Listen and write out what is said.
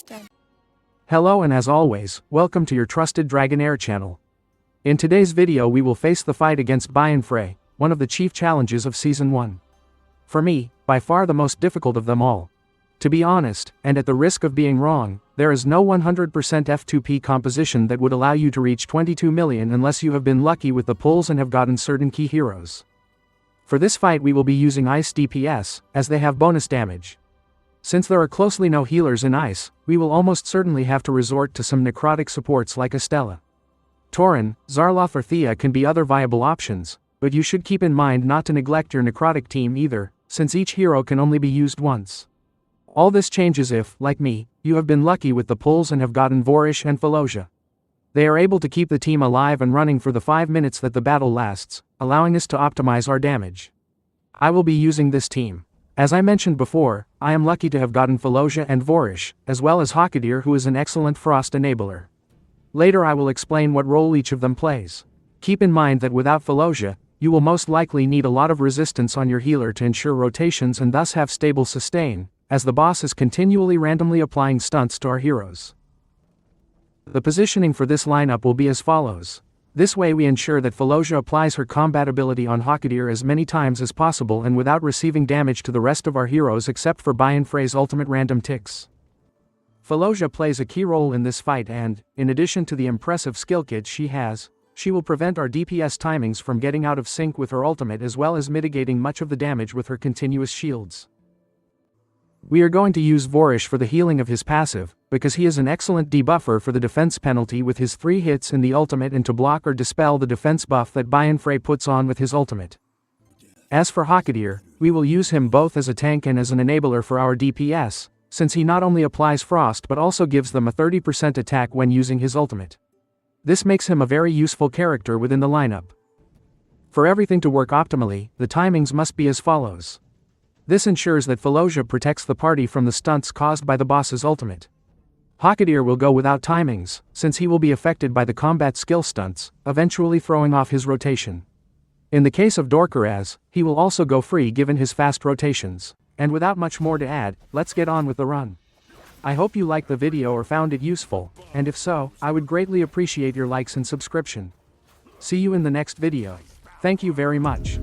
Start. Hello, and as always, welcome to your trusted DragonHeir channel. In today's video we will face the fight against Bionphray, one of the chief challenges of Season 1. For me, by far the most difficult of them all. To be honest, and at the risk of being wrong, there is no 100% F2P composition that would allow you to reach 22 million unless you have been lucky with the pulls and have gotten certain key heroes. For this fight we will be using Ice DPS, as they have bonus damage. Since there are closely no healers in Ice, we will almost certainly have to resort to some necrotic supports like Estella. Tauren, Zarloth or Thea can be other viable options, but you should keep in mind not to neglect your necrotic team either, since each hero can only be used once. All this changes if, like me, you have been lucky with the pulls and have gotten Vorish and Felosia. They are able to keep the team alive and running for the 5 minutes that the battle lasts, allowing us to optimize our damage. I will be using this team. As I mentioned before, I am lucky to have gotten Felosia and Vorish, as well as Hakadir, who is an excellent Frost enabler. Later I will explain what role each of them plays. Keep in mind that without Felosia, you will most likely need a lot of resistance on your healer to ensure rotations and thus have stable sustain, as the boss is continually randomly applying stunts to our heroes. The positioning for this lineup will be as follows. This way we ensure that Felosia applies her combat ability on Hakadir as many times as possible and without receiving damage to the rest of our heroes except for Bionphray's ultimate random ticks. Felosia plays a key role in this fight and, in addition to the impressive skill kit she has, she will prevent our DPS timings from getting out of sync with her ultimate as well as mitigating much of the damage with her continuous shields. We are going to use Vorish for the healing of his passive, because he is an excellent debuffer for the defense penalty with his 3 hits in the ultimate and to block or dispel the defense buff that Bionphray puts on with his ultimate. As for Hakadir, we will use him both as a tank and as an enabler for our DPS, since he not only applies Frost but also gives them a 30% attack when using his ultimate. This makes him a very useful character within the lineup. For everything to work optimally, the timings must be as follows. This ensures that Felosia protects the party from the stunts caused by the boss's ultimate. Hakadir will go without timings, since he will be affected by the combat skill stunts, eventually throwing off his rotation. In the case of Dorkaraz, he will also go free given his fast rotations. And without much more to add, let's get on with the run. I hope you liked the video or found it useful, and if so, I would greatly appreciate your likes and subscription. See you in the next video. Thank you very much.